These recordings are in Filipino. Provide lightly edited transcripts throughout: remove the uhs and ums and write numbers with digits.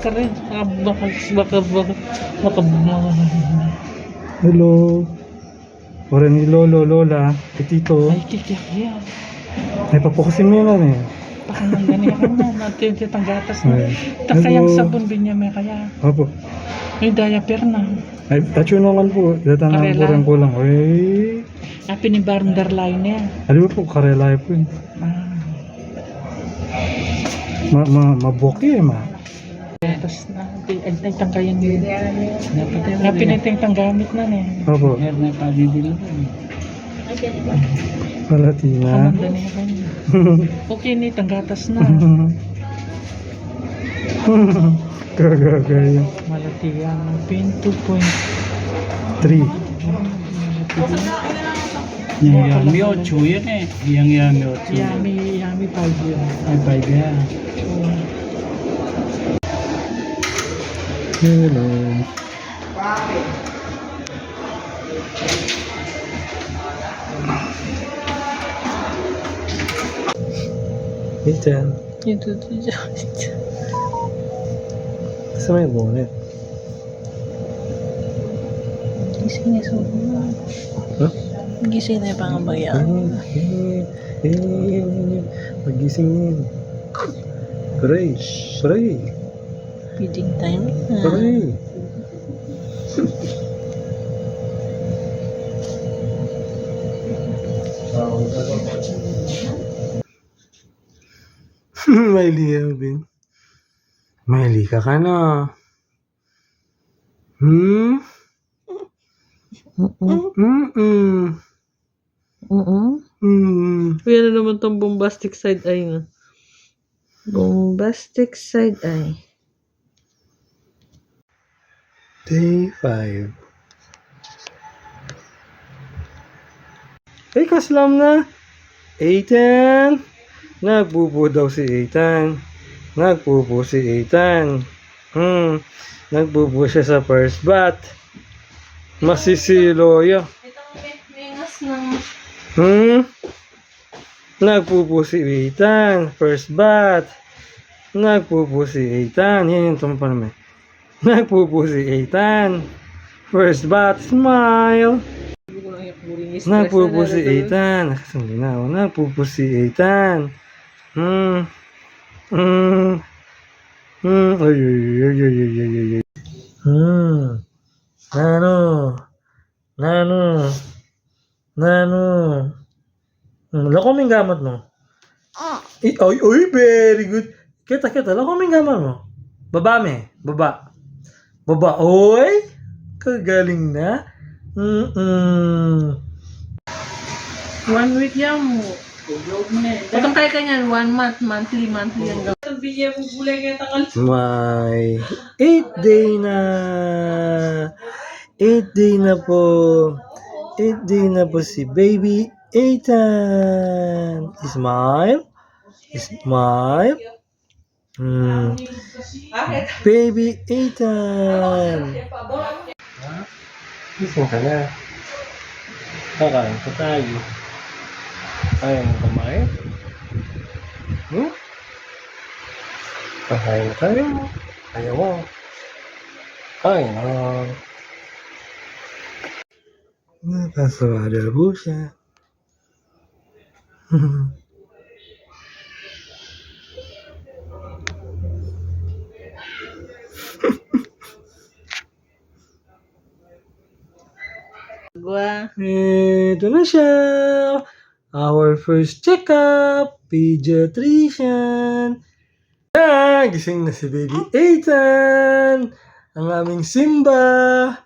ka rin. Baka. Hello. Ora ni Lolo, Lola, Tito. Ay, kikiyak yan. Ay, papukusin mo yan eh. Pakanang ganihan na. Natin kitang gatas na. Ay. Takayang Hello. sabon bin niya may kaya. Opo. May diaper na. Ay, tatunungan po. Datanang Karela. kurang kulang. Ay. Pinibarndar line niya. Alam mo po, karelay po yun. Mabuki eh, ma. Tapos na. Ay, tangkayan yun. Piniting gamit na niya. Opo. Palatina. Kamanda niya kanya. Okay ni, tanggatas na. Kagagaya. Malatiyan. Pin 2.3. 3. Yang Yami 8 yan eh. Yang Yami 8. Yami 5 yun. Ay, 5 yan. Hello. Ethan. Ito. Saan may bonnet? Gising na so. Huh? Gising na yung pangabayan. Magising yun. Pray. Feeding time. Pray. Maili Alvin. Maili ka na. Kaya na naman tong bombastic side eye nga. Bombastic side eye. Day 5. Hey, kaslam na. Ethan. Nagpupo daw si Ethan. Nagpupo si Ethan. Nagpupo siya sa first bath. Masisilo yun. Nagpupo si Ethan. First bath. Nagpupo si Ethan. Yan yung tumpa naman. Nagpupo si Ethan. First bath. Smile. Nagpupo si Ethan. Nakasandi na ako. Nagpupo si Ethan. Ay. Nano. Lako ming gamot mo. Ay, very good. Kita. Lako ming gamot mo. Baba. Oy. Kagaling na. 1 week yan mo. Patong kaya kanyan, 1 month, monthly yan daw. May 8 day na. 8 day na po. 8 day na po si baby Ethan. Smile. Baby Ethan. Gising ka na. Kakain pa tayo. Ayaw mo kumain? Kakain tayo. Ayaw mo. Kain na. Nakaswada po siya. Ito na siya. Our first checkup. Pediatrician. Gising na si baby Ethan. Ang aming Simba.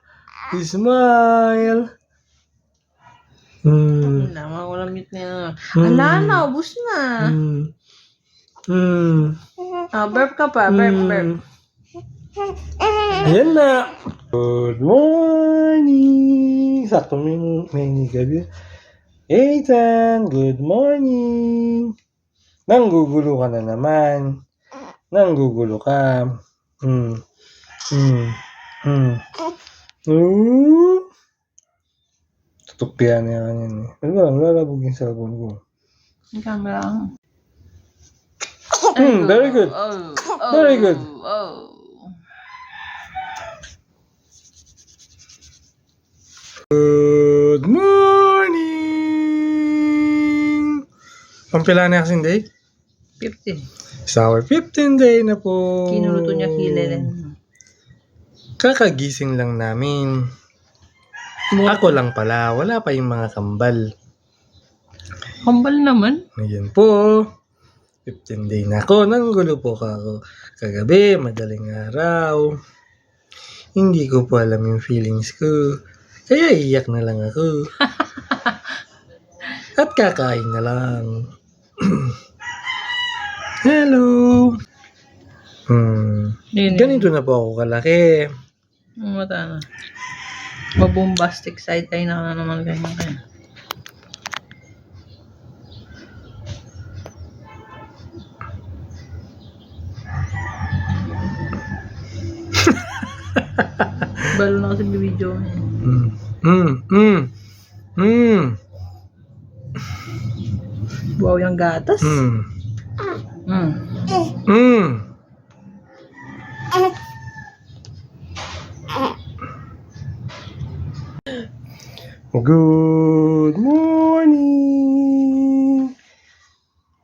Smile. Naman ko lang mute niya. Alana, ubus na. Burp ka pa, burp. Ayan na. Good morning. Sakto may gabi. Ethan, good morning. Nanggugulo ka na naman. Nanggugulo ka. Tutukpian niya kanyan eh. Ano ba? Lalabog yung cellphone ko. Yung camera. Very good. Very good. Good morning! Pampila na kasing day? 15. It's our 15th day na po. Kinuluto niya kilelen. Kakagising lang namin. Ako lang pala, wala pa yung mga kambal. Kambal naman. Ayan po. 15 day na ako. Nanggulo po ako kagabi, madaling araw. Hindi ko po alam yung feelings ko. Kaya iyak na lang ako. At kakain na lang. Hello. Yun, Ganito na po ako kalaki. mata na. Mabombastic side ay na naman ganyan kaya. Balo na kasi video. Wow, yung gatas. Good morning!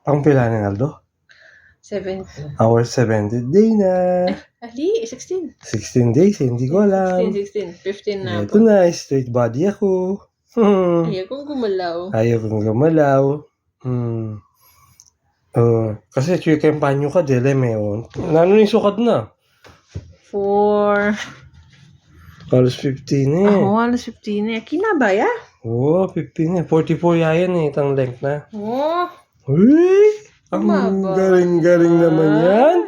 Ang pila ng Aldo? 17. Our 7th day na. Ali, 16. 16 days, hindi ko alam. 16. 15 na Ito na, straight body ako. Ayaw kong gumalaw. Ayaw kong gumalaw. Kasi chicken panyo ka, dele meon. Ano yung sukat na? 4. Halos 15 eh. Ako, alas 15 eh. Kinabaya? Oo, 15 eh. 44 yayan eh, itang length na. Oh. Uy! Ang Umaba. galing-galing naman yan.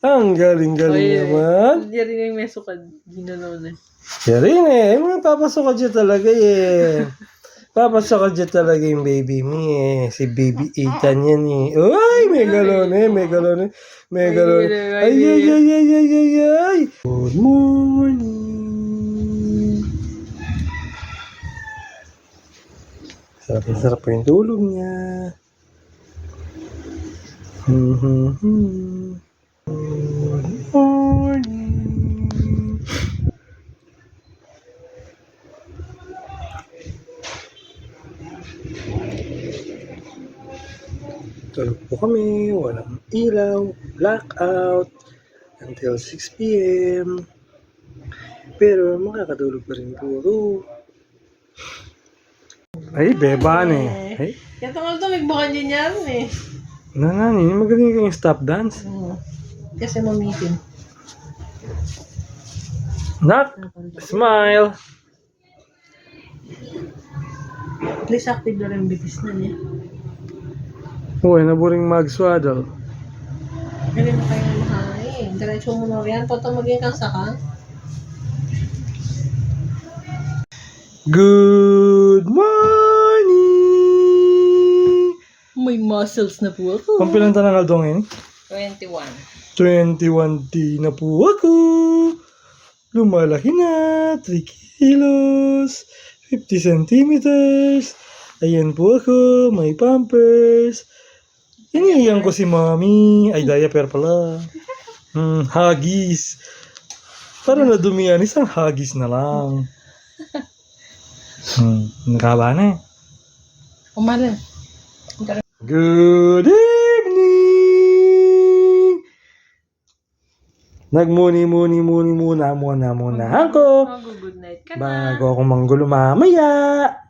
Ang galing-galing naman. Hindi rin yung meso ka. Ginalaw na. Yan rin eh. Papasok ka dyan talaga eh. Papasok ka dyan talaga yung baby me eh. Si baby Ethan yan eh. Uy! May galon eh. May galon eh. May galon. Ay, ay, ay, ay, ay, ay, ay. Good morning. Sarap po yung tulog niya. Good morning. Tulog po kami, walang ilaw, blackout, until 6 p.m. Pero makakatulog pa rin po ako. Ay, beban eh. Ay, Kaya tungkol ito, may bukan din yan eh. nanani, magaling kayong stop dance. Kasi mamitin. Nak, smile. At least active na rin bitis na niya. Uy, naburing mag-swaddle. Hindi mo kayo mahangin. Diretso mo na yan. Pato maging kang saka. Good morning! May muscles na po ako. Pampilang tanang aldong yun? 21. 21 na po ako. Lumalaki na. 3 kilos. 50 centimeters. Ayan po ako. May pampers. Iniiyan ko si mami. Ay, diaper pala. Huggies. Para nadumihan, isang huggies na lang. Nakaba na eh. Umalan. Good evening! Nagmuni muna ako. Good night ka na. Bago ako manggulo mamaya.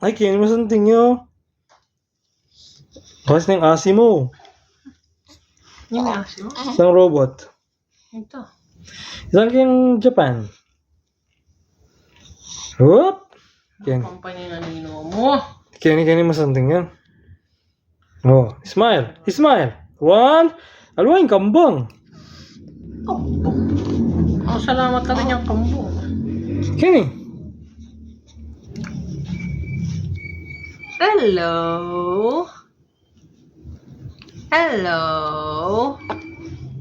Ay, kaya mo santing nyo. Kasi ng asi mo. Yung aso. Isang robot. Ito. Isang kayang Japan. Whoop! Kaya Kumpanya na nino mo. kaya mo santing yan. Oh, smile. Smile. 1. Alwa yung kambang. Oh, salamat ka rin yung kambo. Kini. Hello. Hello.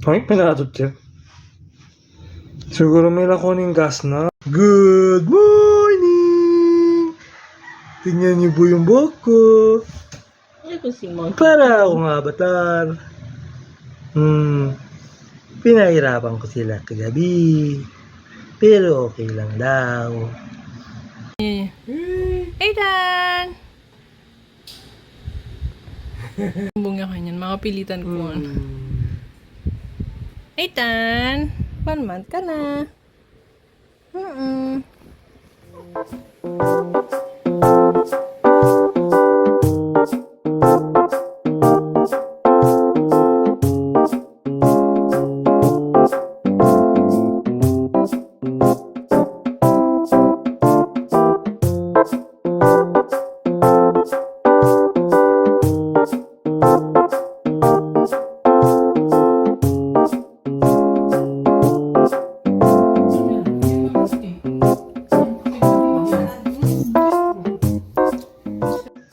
Ay, pinatot siya. Siguro may lakoning gas na. Good morning! Tingnan niyo po yung buhok ko. Ito si Monkey. Para akong avatar. Pinahirapan ko sila kagabi. Pero okay lang daw. Aitan! Bumbong niya kanyan. Mga pilitan ko. Aitan! 1 month ka na.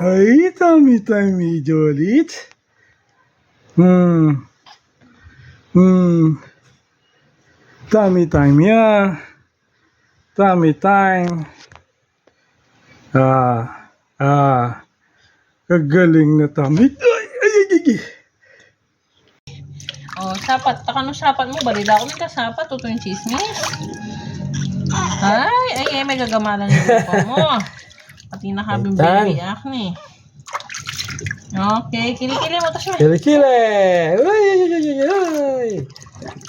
Ay, tummy time, Jolit. Tummy time, yeah. Tummy time. Kagaling na tummy. Ay. Oh, sapat. Taka no sapat mo. Balida ako ng kasapat. Ito yung chismis. Ay, may gagamalan yung lupa mo. Pati nakabing baby acne. Okay, kilikili mo. Tapos Kili-kili. Ay.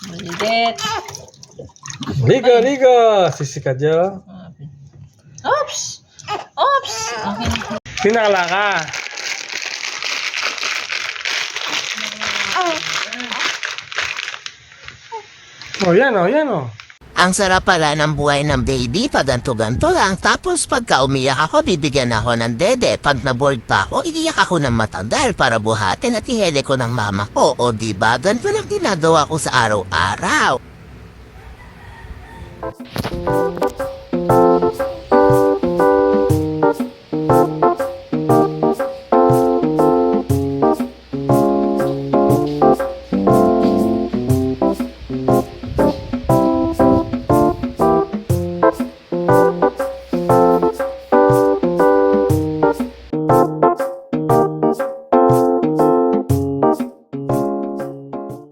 Balidet. Ligo. Sisikat yo. Oops! Okay. Pinakala ka. Oh, yan oh. Ang sarap pala ng buhay ng baby pag ganto-ganto lang. Tapos pagka umiyak ako, bibigyan ako ng dede. Pag na-bored pa ako, iiyak ako ng matandal para buhatin at ihele ko ng mama ko. O diba, ganito lang ginagawa ko sa araw-araw.